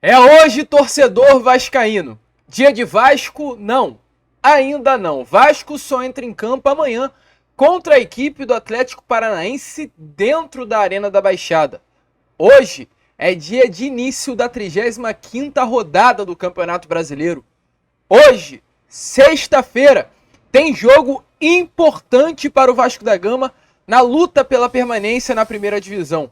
É hoje, torcedor vascaíno. Dia de Vasco? Não. Ainda não. Vasco só entra em campo amanhã contra a equipe do Atlético Paranaense dentro da Arena da Baixada. Hoje é dia de início da 35ª rodada do Campeonato Brasileiro. Hoje, sexta-feira, tem jogo importante para o Vasco da Gama na luta pela permanência na primeira divisão.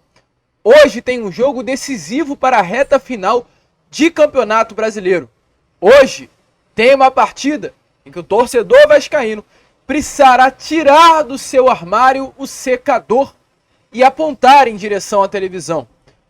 Hoje tem um jogo decisivo para a reta final de Campeonato Brasileiro. Hoje tem uma partida em que o torcedor vascaíno precisará tirar do seu armário o secador e apontar em direção à televisão.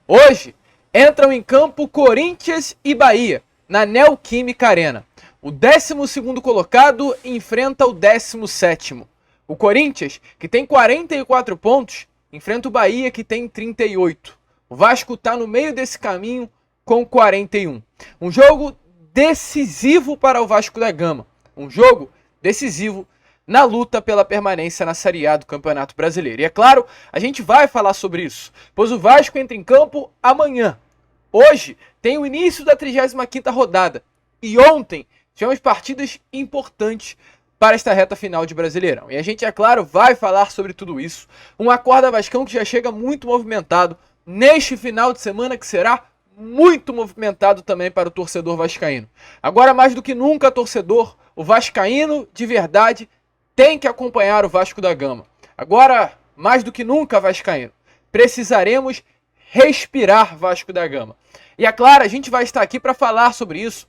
Hoje entram em campo Corinthians e Bahia, na Neoquímica Arena. O 12º colocado enfrenta o 17º. O Corinthians, que tem 44 pontos, enfrenta o Bahia, que tem 38. O Vasco está no meio desse caminho com 41. Um jogo decisivo para o Vasco da Gama. Um jogo decisivo na luta pela permanência na Série A do Campeonato Brasileiro. E é claro, a gente vai falar sobre isso, pois o Vasco entra em campo amanhã. Hoje tem o início da 35ª rodada. E ontem tivemos partidas importantes para esta reta final de Brasileirão. E a gente, é claro, vai falar sobre tudo isso. Um Acorda Vascão que já chega muito movimentado neste final de semana, que será muito movimentado também para o torcedor vascaíno. Agora, mais do que nunca, torcedor, o vascaíno de verdade tem que acompanhar o Vasco da Gama. Agora, mais do que nunca, vascaíno, precisaremos respirar Vasco da Gama. E é claro, a gente vai estar aqui para falar sobre isso,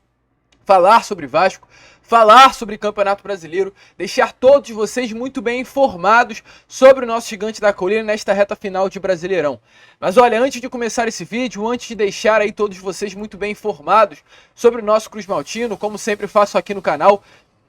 falar sobre Vasco, falar sobre Campeonato Brasileiro, deixar todos vocês muito bem informados sobre o nosso Gigante da Colina nesta reta final de Brasileirão. Mas olha, antes de começar esse vídeo, antes de deixar aí todos vocês muito bem informados sobre o nosso Cruz Maltino, como sempre faço aqui no canal,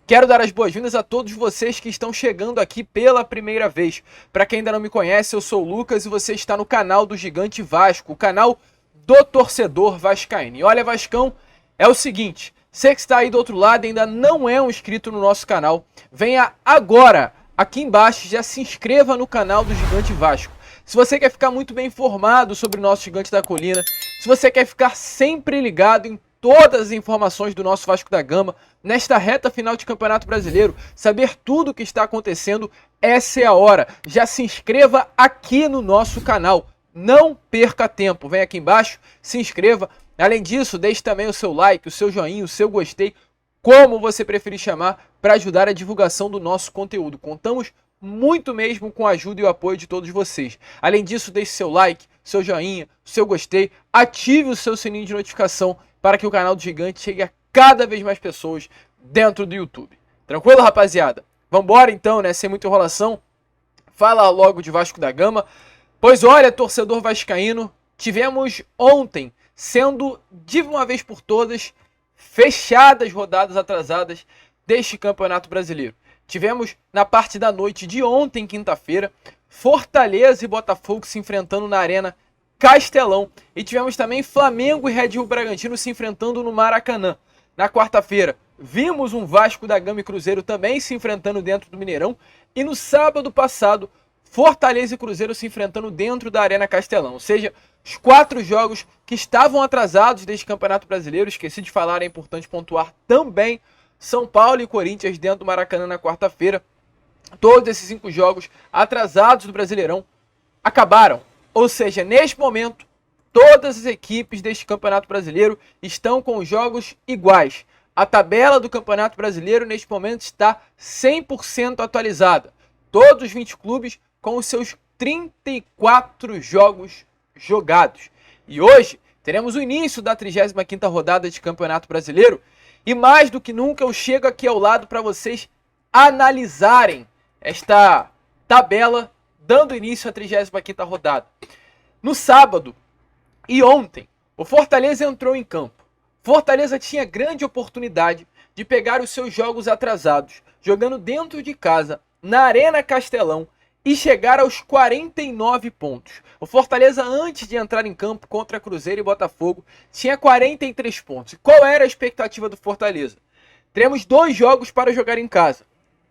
quero dar as boas-vindas a todos vocês que estão chegando aqui pela primeira vez. Para quem ainda não me conhece, eu sou o Lucas e você está no canal do Gigante Vasco, o canal do torcedor vascaíno. E olha, Vascão, é o seguinte: você que está aí do outro lado e ainda não é um inscrito no nosso canal, venha agora aqui embaixo e já se inscreva no canal do Gigante Vasco. Se você quer ficar muito bem informado sobre o nosso Gigante da Colina, se você quer ficar sempre ligado em todas as informações do nosso Vasco da Gama, nesta reta final de Campeonato Brasileiro, saber tudo o que está acontecendo, essa é a hora. Já se inscreva aqui no nosso canal. Não perca tempo. Vem aqui embaixo, se inscreva. Além disso, deixe também o seu like, o seu joinha, o seu gostei, como você preferir chamar, para ajudar a divulgação do nosso conteúdo. Contamos muito mesmo com a ajuda e o apoio de todos vocês. Além disso, deixe seu like, seu joinha, o seu gostei, ative o seu sininho de notificação para que o canal do Gigante chegue a cada vez mais pessoas dentro do YouTube. Tranquilo, rapaziada? Vambora então, né? Sem muita enrolação. Fala logo de Vasco da Gama. Pois olha, torcedor vascaíno, tivemos ontem, sendo de uma vez por todas fechadas rodadas atrasadas deste Campeonato Brasileiro. Tivemos na parte da noite de ontem, quinta-feira, Fortaleza e Botafogo se enfrentando na Arena Castelão. E tivemos também Flamengo e Red Bull Bragantino se enfrentando no Maracanã. Na quarta-feira, vimos um Vasco da Gama e Cruzeiro também se enfrentando dentro do Mineirão. E no sábado passado, Fortaleza e Cruzeiro se enfrentando dentro da Arena Castelão. Ou seja, os 4 jogos que estavam atrasados deste Campeonato Brasileiro, esqueci de falar, é importante pontuar também, São Paulo e Corinthians dentro do Maracanã na quarta-feira. Todos esses 5 jogos atrasados do Brasileirão acabaram. Ou seja, neste momento, todas as equipes deste Campeonato Brasileiro estão com jogos iguais. A tabela do Campeonato Brasileiro neste momento está 100% atualizada. Todos os 20 clubes com os seus 34 jogos jogados. E hoje teremos o início da 35ª rodada de Campeonato Brasileiro. E mais do que nunca eu chego aqui ao lado para vocês analisarem esta tabela, dando início à 35ª rodada. No sábado e ontem, o Fortaleza entrou em campo. Fortaleza tinha grande oportunidade de pegar os seus jogos atrasados, jogando dentro de casa, na Arena Castelão, e chegar aos 49 pontos. O Fortaleza, antes de entrar em campo contra Cruzeiro e Botafogo, tinha 43 pontos. E qual era a expectativa do Fortaleza? Teremos 2 jogos para jogar em casa.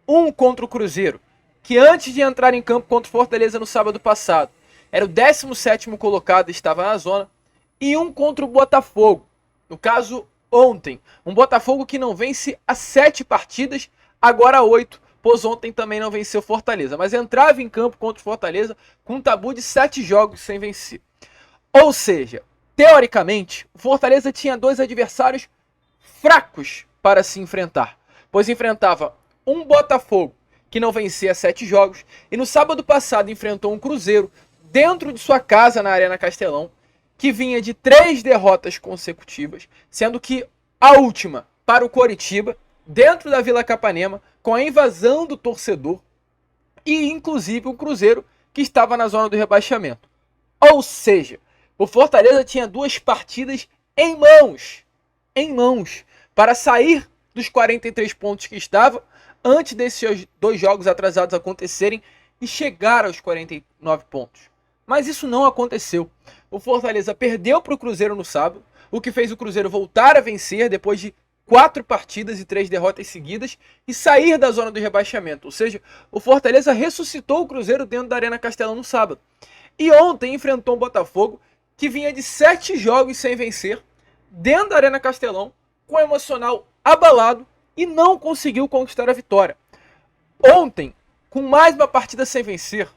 Um contra o Cruzeiro, que antes de entrar em campo contra o Fortaleza no sábado passado, era o 17º colocado e estava na zona. E um contra o Botafogo, No caso, ontem, um Botafogo que não vence há 7 partidas, agora 8, pois ontem também não venceu Fortaleza, mas entrava em campo contra o Fortaleza com um tabu de 7 jogos sem vencer. Ou seja, teoricamente, o Fortaleza tinha 2 adversários fracos para se enfrentar, pois enfrentava um Botafogo que não vencia 7 jogos e no sábado passado enfrentou um Cruzeiro dentro de sua casa na Arena Castelão, que vinha de 3 derrotas consecutivas, sendo que a última para o Coritiba, dentro da Vila Capanema, com a invasão do torcedor, e inclusive o Cruzeiro, que estava na zona do rebaixamento. Ou seja, o Fortaleza tinha 2 partidas em mãos, para sair dos 43 pontos que estava, antes desses 2 jogos atrasados acontecerem, e chegar aos 49 pontos. Mas isso não aconteceu. O Fortaleza perdeu para o Cruzeiro no sábado, o que fez o Cruzeiro voltar a vencer depois de 4 partidas e 3 derrotas seguidas e sair da zona do rebaixamento. Ou seja, o Fortaleza ressuscitou o Cruzeiro dentro da Arena Castelão no sábado. E ontem enfrentou um Botafogo que vinha de 7 jogos sem vencer, dentro da Arena Castelão, com o emocional abalado e não conseguiu conquistar a vitória. Ontem, com mais uma partida sem vencer,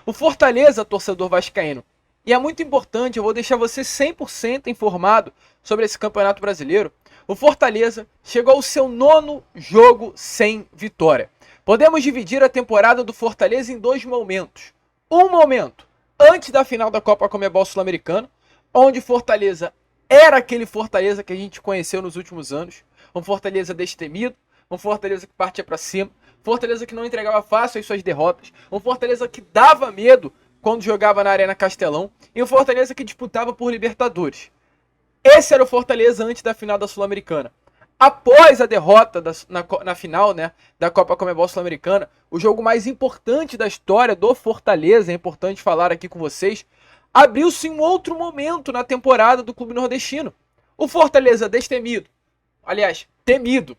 o Fortaleza, torcedor vascaíno, e é muito importante, eu vou deixar você 100% informado sobre esse Campeonato Brasileiro, o Fortaleza chegou ao seu 9º jogo sem vitória. Podemos dividir a temporada do Fortaleza em 2 momentos. Um momento antes da final da Copa Conmebol Sul-Americana, onde Fortaleza era aquele Fortaleza que a gente conheceu nos últimos anos, um Fortaleza destemido, um Fortaleza que partia para cima, Fortaleza que não entregava fácil as suas derrotas, um Fortaleza que dava medo quando jogava na Arena Castelão e um Fortaleza que disputava por Libertadores. Esse era o Fortaleza antes da final da Sul-Americana. Após a derrota na final, né, da Copa Conmebol Sul-Americana, o jogo mais importante da história do Fortaleza, é importante falar aqui com vocês, abriu-se um outro momento na temporada do clube nordestino. O Fortaleza destemido, aliás, temido,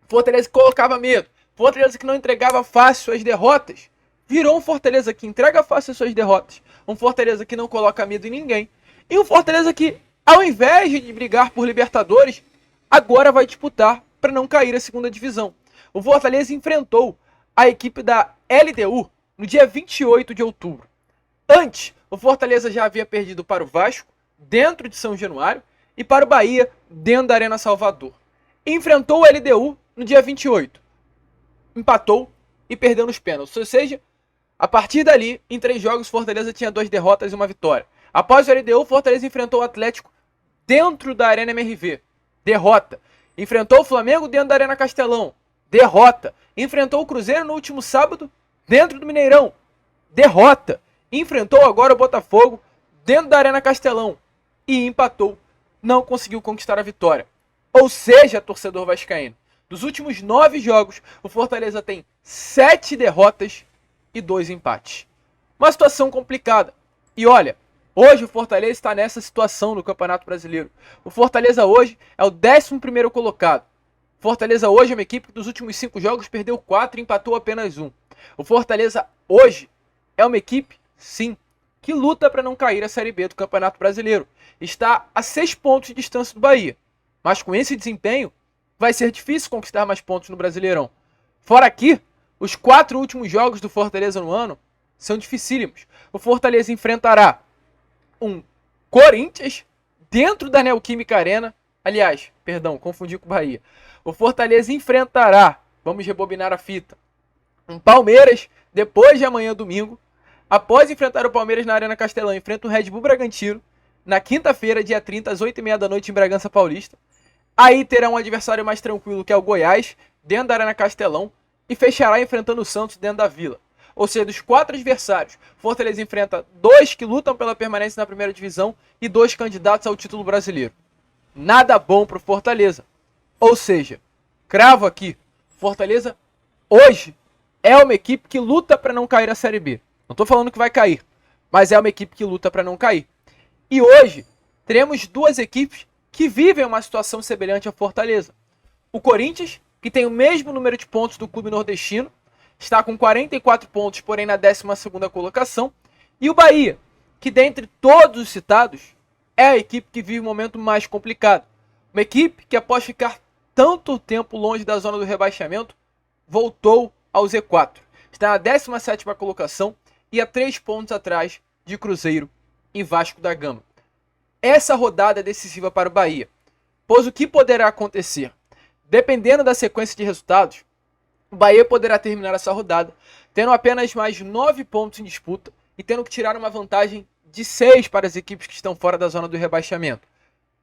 Fortaleza que colocava medo, Fortaleza que não entregava fácil as derrotas, virou um Fortaleza que entrega fácil as suas derrotas, um Fortaleza que não coloca medo em ninguém, e um Fortaleza que, ao invés de brigar por Libertadores, agora vai disputar para não cair a segunda divisão. O Fortaleza enfrentou a equipe da LDU no dia 28 de outubro. Antes, o Fortaleza já havia perdido para o Vasco, dentro de São Januário, e para o Bahia, dentro da Arena Salvador. Enfrentou o LDU no dia 28. Empatou e perdeu nos pênaltis. Ou seja, a partir dali, em 3 jogos, Fortaleza tinha 2 derrotas e 1 vitória. Após o LDU, Fortaleza enfrentou o Atlético dentro da Arena MRV. Derrota. Enfrentou o Flamengo dentro da Arena Castelão. Derrota. Enfrentou o Cruzeiro no último sábado dentro do Mineirão. Derrota. Enfrentou agora o Botafogo dentro da Arena Castelão e empatou. Não conseguiu conquistar a vitória. Ou seja, torcedor vascaíno, dos últimos 9 jogos, o Fortaleza tem 7 derrotas e 2 empates. Uma situação complicada. E olha, hoje o Fortaleza está nessa situação no Campeonato Brasileiro. O Fortaleza hoje é o 11º colocado. O Fortaleza hoje é uma equipe que dos últimos 5 jogos perdeu 4 e empatou apenas 1. O Fortaleza hoje é uma equipe, sim, que luta para não cair a Série B do Campeonato Brasileiro. Está a 6 pontos de distância do Bahia. Mas com esse desempenho, vai ser difícil conquistar mais pontos no Brasileirão. Fora aqui, os 4 últimos jogos do Fortaleza no ano são dificílimos. O Fortaleza enfrentará um Corinthians dentro da Neoquímica Arena. Aliás, perdão, confundi com o Bahia. O Fortaleza enfrentará, vamos rebobinar a fita, um Palmeiras depois de amanhã, domingo. Após enfrentar o Palmeiras na Arena Castelão, enfrenta o Red Bull Bragantino na quinta-feira, dia 30, às 8h30 da noite, em Bragança Paulista. Aí terá um adversário mais tranquilo, que é o Goiás, dentro da Arena Castelão, e fechará enfrentando o Santos dentro da Vila. Ou seja, dos 4 adversários, Fortaleza enfrenta 2 que lutam pela permanência na primeira divisão e 2 candidatos ao título brasileiro. Nada bom para o Fortaleza. Ou seja, cravo aqui, Fortaleza hoje é uma equipe que luta para não cair a Série B. Não estou falando que vai cair, mas é uma equipe que luta para não cair. E hoje teremos 2 equipes que vivem uma situação semelhante à Fortaleza. O Corinthians, que tem o mesmo número de pontos do clube nordestino, está com 44 pontos, porém na 12ª colocação. E o Bahia, que dentre todos os citados, é a equipe que vive um momento mais complicado. Uma equipe que, após ficar tanto tempo longe da zona do rebaixamento, voltou ao Z4. Está na 17ª colocação e a 3 pontos atrás de Cruzeiro e Vasco da Gama. Essa rodada é decisiva para o Bahia, pois o que poderá acontecer? Dependendo da sequência de resultados, o Bahia poderá terminar essa rodada tendo apenas mais 9 pontos em disputa e tendo que tirar uma vantagem de 6 para as equipes que estão fora da zona do rebaixamento.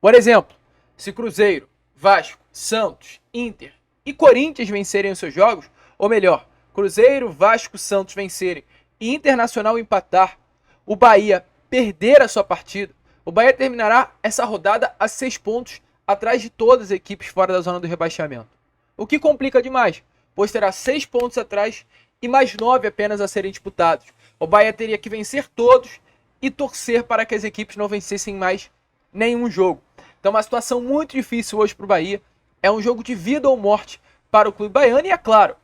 Por exemplo, se Cruzeiro, Vasco, Santos, Inter e Corinthians vencerem os seus jogos, ou melhor, Cruzeiro, Vasco, Santos vencerem e Internacional empatar, o Bahia perder a sua partida, o Bahia terminará essa rodada a 6 pontos atrás de todas as equipes fora da zona do rebaixamento. O que complica demais, pois terá 6 pontos atrás e mais 9 apenas a serem disputados. O Bahia teria que vencer todos e torcer para que as equipes não vencessem mais nenhum jogo. Então, uma situação muito difícil hoje para o Bahia. É um jogo de vida ou morte para o clube baiano e, é claro,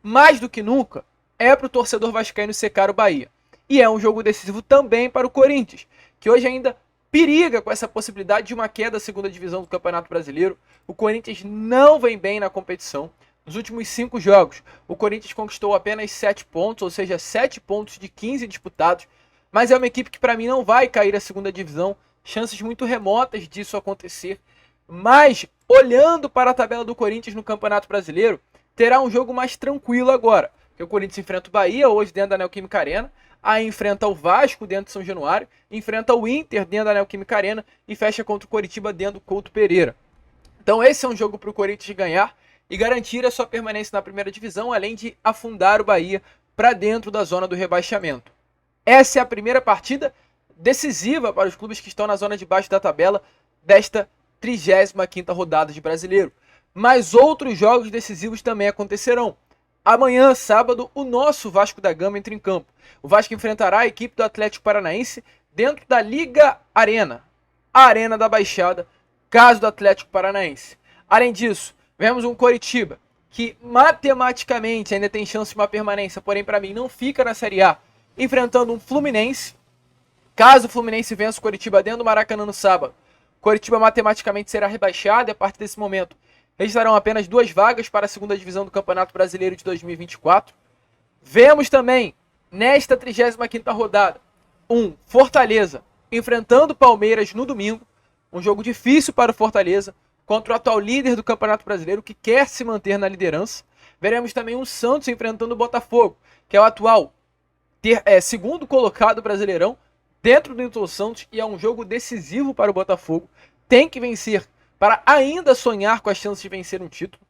mais do que nunca, é para o torcedor vascaíno secar o Bahia. E é um jogo decisivo também para o Corinthians, que hoje ainda periga com essa possibilidade de uma queda da segunda divisão do Campeonato Brasileiro. O Corinthians não vem bem na competição. Nos últimos 5 jogos, o Corinthians conquistou apenas 7 pontos, ou seja, 7 pontos de 15 disputados. Mas é uma equipe que para mim não vai cair à segunda divisão. Chances muito remotas disso acontecer. Mas, olhando para a tabela do Corinthians no Campeonato Brasileiro, terá um jogo mais tranquilo agora. Porque o Corinthians enfrenta o Bahia hoje dentro da Neoquímica Arena, aí enfrenta o Vasco dentro de São Januário, enfrenta o Inter dentro da Neoquímica Arena e fecha contra o Coritiba dentro do Couto Pereira. Então esse é um jogo para o Corinthians ganhar e garantir a sua permanência na primeira divisão, além de afundar o Bahia para dentro da zona do rebaixamento. Essa é a primeira partida decisiva para os clubes que estão na zona de baixo da tabela desta 35ª rodada de Brasileiro. Mas outros jogos decisivos também acontecerão. Amanhã, sábado, o nosso Vasco da Gama entra em campo. O Vasco enfrentará a equipe do Atlético Paranaense dentro da Liga Arena, a Arena da Baixada, caso do Atlético Paranaense. Além disso, vemos um Coritiba que matematicamente ainda tem chance de uma permanência, porém para mim não fica na Série A, enfrentando um Fluminense. Caso o Fluminense vença o Coritiba dentro do Maracanã no sábado, Coritiba matematicamente será rebaixado e a partir desse momento restarão apenas 2 vagas para a segunda divisão do Campeonato Brasileiro de 2024. Vemos também, nesta 35ª rodada, um Fortaleza enfrentando o Palmeiras no domingo. Um jogo difícil para o Fortaleza, contra o atual líder do Campeonato Brasileiro, que quer se manter na liderança. Veremos também um Santos enfrentando o Botafogo, que é o atual segundo colocado Brasileirão, dentro do Newton Santos, e é um jogo decisivo para o Botafogo. Tem que vencer para ainda sonhar com as chances de vencer um título.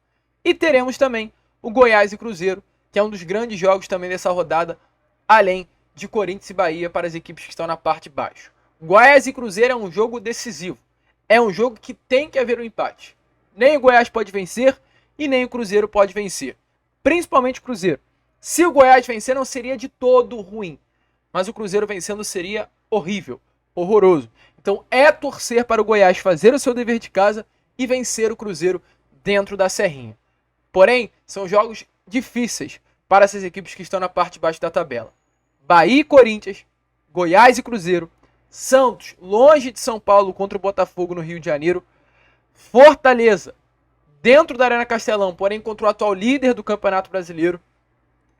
E teremos também o Goiás e Cruzeiro, que é um dos grandes jogos também dessa rodada, além de Corinthians e Bahia para as equipes que estão na parte de baixo. Goiás e Cruzeiro é um jogo decisivo. É um jogo que tem que haver um empate. Nem o Goiás pode vencer e nem o Cruzeiro pode vencer. Principalmente o Cruzeiro. Se o Goiás vencer não seria de todo ruim, mas o Cruzeiro vencendo seria horrível, horroroso. Então é torcer para o Goiás fazer o seu dever de casa e vencer o Cruzeiro dentro da Serrinha. Porém, são jogos difíceis para essas equipes que estão na parte de baixo da tabela. Bahia e Corinthians, Goiás e Cruzeiro, Santos longe de São Paulo contra o Botafogo no Rio de Janeiro, Fortaleza dentro da Arena Castelão, porém contra o atual líder do Campeonato Brasileiro,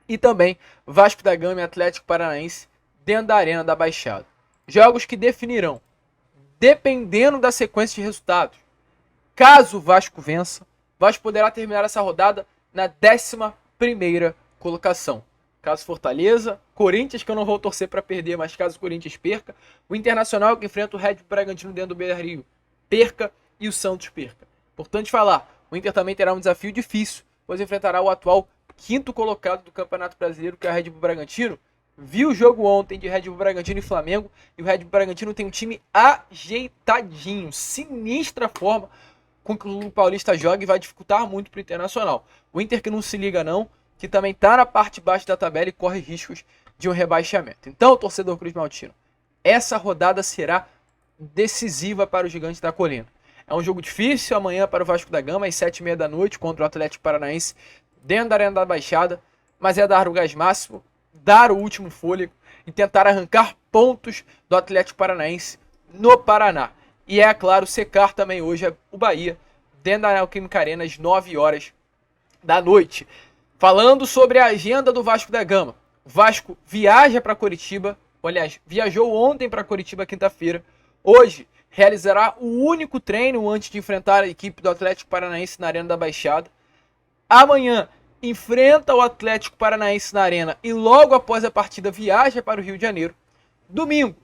e também Vasco da Gama e Atlético Paranaense dentro da Arena da Baixada. Jogos que definirão, dependendo da sequência de resultados. Caso o Vasco vença, o Vasco poderá terminar essa rodada na 11ª colocação. Caso Fortaleza, Corinthians, que eu não vou torcer para perder, mas caso o Corinthians perca, o Internacional, que enfrenta o Red Bull Bragantino dentro do Beira-Rio, perca, e o Santos perca. Importante falar, o Inter também terá um desafio difícil, pois enfrentará o atual 5º colocado do Campeonato Brasileiro, que é o Red Bull Bragantino. Vi o jogo ontem de Red Bull Bragantino e Flamengo, e o Red Bull Bragantino tem um time ajeitadinho, sinistra forma com que o Paulista joga e vai dificultar muito para o Internacional. O Inter que não se liga não, que também está na parte de baixo da tabela e corre riscos de um rebaixamento. Então, torcedor Cruz Maltino, essa rodada será decisiva para o Gigante da Colina. É um jogo difícil amanhã para o Vasco da Gama, às 7h30 da noite, contra o Atlético Paranaense, dentro da Arena da Baixada, mas é dar o gás máximo, dar o último fôlego e tentar arrancar pontos do Atlético Paranaense no Paraná. E é claro, secar também hoje o Bahia, dentro da Neoquímica Arena, às 9 horas da noite. Falando sobre a agenda do Vasco da Gama. O Vasco viaja para Curitiba, aliás, viajou ontem para Curitiba, quinta-feira. Hoje realizará o único treino antes de enfrentar a equipe do Atlético Paranaense na Arena da Baixada. Amanhã enfrenta o Atlético Paranaense na Arena e logo após a partida viaja para o Rio de Janeiro. Domingo,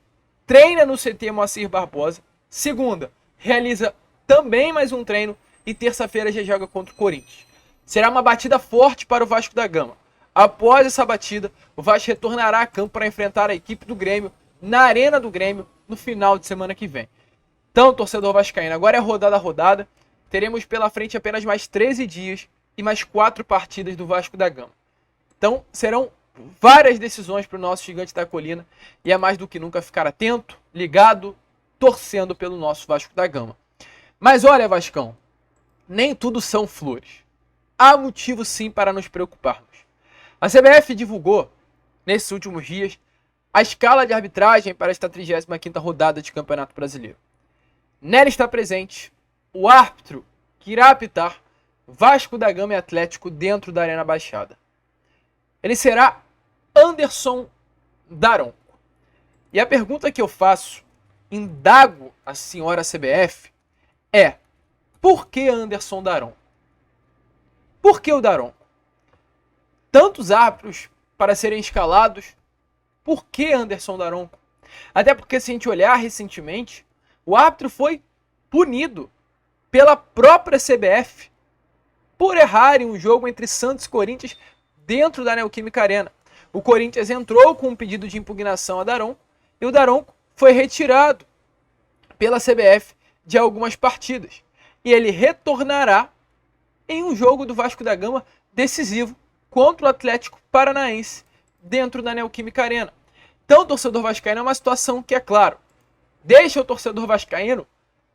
treina no CT Moacir Barbosa. Segunda, realiza também mais um treino e terça-feira já joga contra o Corinthians. Será uma batida forte para o Vasco da Gama. Após essa batida, o Vasco retornará a campo para enfrentar a equipe do Grêmio na Arena do Grêmio no final de semana que vem. Então, torcedor vascaíno, agora é rodada a rodada. Teremos pela frente apenas mais 13 dias e mais 4 partidas do Vasco da Gama. Então, serão várias decisões para o nosso gigante da colina e é mais do que nunca ficar atento, ligado, torcendo pelo nosso Vasco da Gama. Mas olha, Vascão, nem tudo são flores. Há motivo sim para nos preocuparmos. A CBF divulgou, nesses últimos dias, a escala de arbitragem para esta 35ª rodada de Campeonato Brasileiro. Nela está presente o árbitro que irá apitar Vasco da Gama e Atlético dentro da Arena Baixada. Ele será Anderson Daronco. E a pergunta que eu faço, indago a senhora CBF, é: por que Anderson Daronco? Por que o Daronco? Tantos árbitros para serem escalados, por que Anderson Daronco? Até porque, se a gente olhar recentemente, o árbitro foi punido pela própria CBF por errar em um jogo entre Santos e Corinthians dentro da Neoquímica Arena. O Corinthians entrou com um pedido de impugnação a Daronco e o Daronco foi retirado pela CBF de algumas partidas. E ele retornará em um jogo do Vasco da Gama decisivo contra o Atlético Paranaense dentro da Neoquímica Arena. Então, o torcedor vascaíno é uma situação que, é claro, deixa o torcedor vascaíno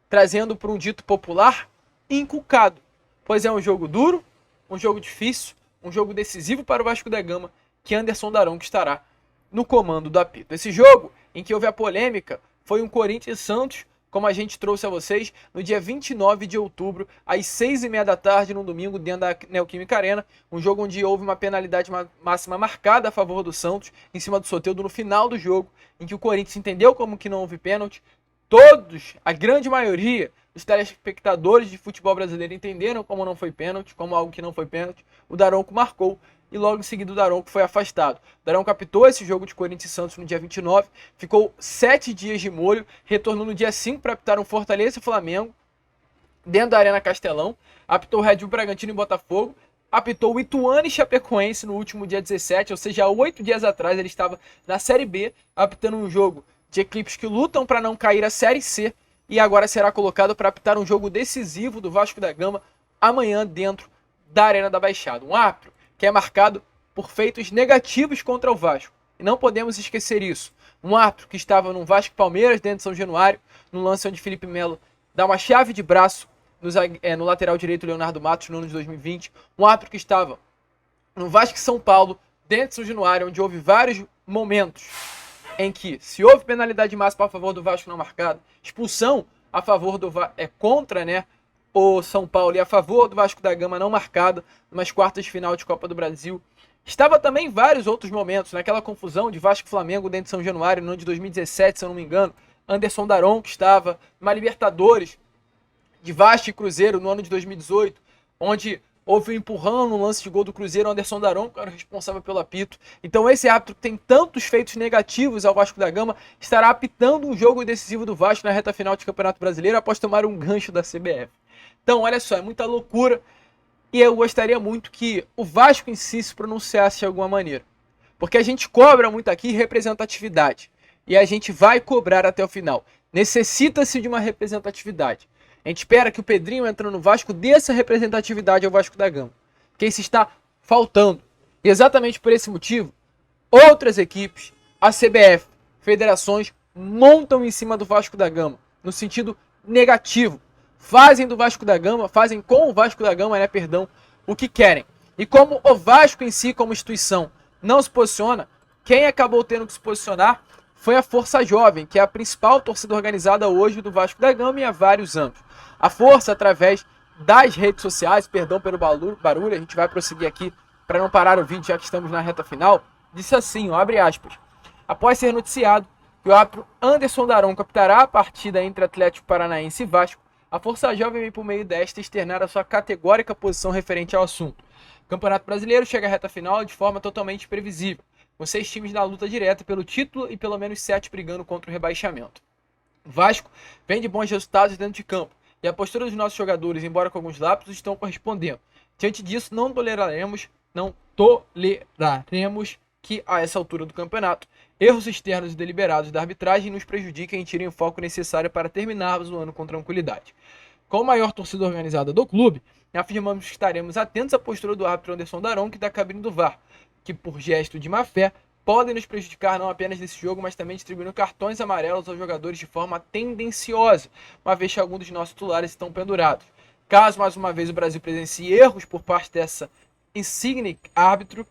trazendo para um dito popular encucado, pois é um jogo duro, um jogo difícil, um jogo decisivo para o Vasco da Gama, que Anderson Daronco estará no comando do apito. Esse jogo, em que houve a polêmica, foi um Corinthians e Santos, como a gente trouxe a vocês, no dia 29 de outubro, às 6h30 da tarde, no domingo, dentro da Neoquímica Arena, um jogo onde houve uma penalidade máxima marcada a favor do Santos, em cima do Soteldo no final do jogo, em que o Corinthians entendeu como que não houve pênalti. Todos, a grande maioria dos telespectadores de futebol brasileiro entenderam como não foi pênalti, como algo que não foi pênalti. O Daronco marcou e logo em seguida o Daronco foi afastado. O Daronco apitou esse jogo de Corinthians e Santos no dia 29, ficou 7 dias de molho, retornou no dia 5 para apitar um Fortaleza e Flamengo, dentro da Arena Castelão, apitou o Red Bull Bragantino e Botafogo, apitou o Ituano e Chapecoense no último dia 17, ou seja, 8 dias atrás ele estava na Série B, apitando um jogo de equipes que lutam para não cair a Série C, e agora será colocado para apitar um jogo decisivo do Vasco da Gama amanhã dentro da Arena da Baixada. Um árbitro que é marcado por feitos negativos contra o Vasco. E não podemos esquecer isso. Um árbitro que estava no Vasco Palmeiras, dentro de São Januário, no lance onde Felipe Melo dá uma chave de braço no lateral direito Leonardo Matos no ano de 2020. Um árbitro que estava no Vasco São Paulo, dentro de São Januário, onde houve vários momentos em que, se houve penalidade máxima a favor do Vasco não marcada, expulsão a favor do contra, né, o São Paulo e a favor do Vasco da Gama não marcada, nas quartas de final de Copa do Brasil. Estava também em vários outros momentos, naquela confusão de Vasco e Flamengo dentro de São Januário, no ano de 2017, se eu não me engano. Anderson Daronco estava numa Libertadores de Vasco e Cruzeiro no ano de 2018, onde houve um empurrão no lance de gol do Cruzeiro, Anderson Daronco era responsável pelo apito. Então esse árbitro que tem tantos feitos negativos ao Vasco da Gama estará apitando um jogo decisivo do Vasco na reta final de Campeonato Brasileiro após tomar um gancho da CBF. Então olha só, é muita loucura e eu gostaria muito que o Vasco em si se pronunciasse de alguma maneira. Porque a gente cobra muito aqui representatividade e a gente vai cobrar até o final. Necessita-se de uma representatividade. A gente espera que o Pedrinho, entrando no Vasco, dê essa representatividade ao Vasco da Gama. Porque isso está faltando. E exatamente por esse motivo, outras equipes, a CBF, federações, montam em cima do Vasco da Gama. No sentido negativo. Fazem do Vasco da Gama, fazem com o Vasco da Gama, o que querem. E como o Vasco em si, como instituição, não se posiciona, quem acabou tendo que se posicionar foi a Força Jovem, que é a principal torcida organizada hoje do Vasco da Gama e há vários anos. A Força, através das redes sociais, perdão pelo barulho, a gente vai prosseguir aqui para não parar o vídeo, já que estamos na reta final, disse assim, ó, abre aspas, após ser noticiado que o árbitro Anderson Daronco apitará a partida entre Atlético Paranaense e Vasco, a Força Jovem vem por meio desta externar a sua categórica posição referente ao assunto. O Campeonato Brasileiro chega à reta final de forma totalmente previsível, com 6 times na luta direta pelo título e pelo menos 7 brigando contra o rebaixamento. O Vasco vem de bons resultados dentro de campo, e a postura dos nossos jogadores, embora com alguns lapsos, estão correspondendo. Diante disso, não toleraremos que, a essa altura do campeonato, erros externos e deliberados da arbitragem nos prejudiquem e tirem o foco necessário para terminarmos o ano com tranquilidade. Como maior torcida organizada do clube, afirmamos que estaremos atentos à postura do árbitro Anderson Daronco e da cabine do VAR, que por gesto de má fé podem nos prejudicar não apenas nesse jogo, mas também distribuindo cartões amarelos aos jogadores de forma tendenciosa, uma vez que alguns dos nossos titulares estão pendurados. Caso mais uma vez o Brasil presencie erros por parte dessa insigne árbitro,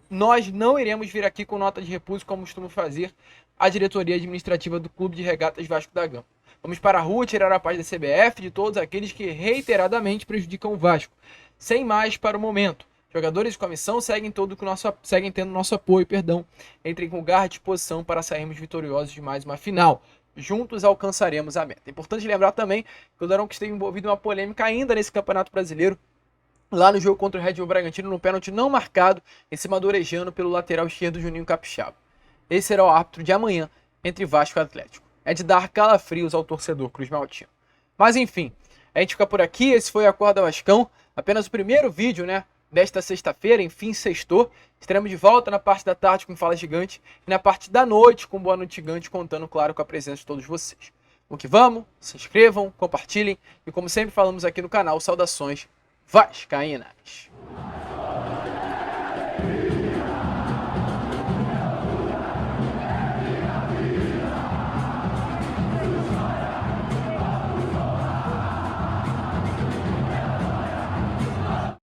nós não iremos vir aqui com nota de repúdio como costumamos fazer a diretoria administrativa do Clube de Regatas Vasco da Gama. Vamos para a rua tirar a paz da CBF de todos aqueles que reiteradamente prejudicam o Vasco. Sem mais para o momento. Jogadores de comissão seguem tendo nosso apoio, entrem com garra e disposição para sairmos vitoriosos de mais uma final. Juntos alcançaremos a meta. É importante lembrar também que o Daronco esteve envolvido em uma polêmica ainda nesse Campeonato Brasileiro, lá no jogo contra o Red Bull Bragantino, no pênalti não marcado, em cima do Orejano pelo lateral esquerdo Juninho Capixaba. Esse será o árbitro de amanhã entre Vasco e Atlético. É de dar calafrios ao torcedor Cruz Maltino. Mas enfim, a gente fica por aqui, esse foi a Acorda Vascão, apenas o primeiro vídeo, desta sexta-feira, enfim, sextou. Estaremos de volta na parte da tarde com Fala Gigante e na parte da noite com Boa Noite Gigante, contando, claro, com a presença de todos vocês. Vamos que vamos, se inscrevam, compartilhem e, como sempre falamos aqui no canal, saudações vascaínas.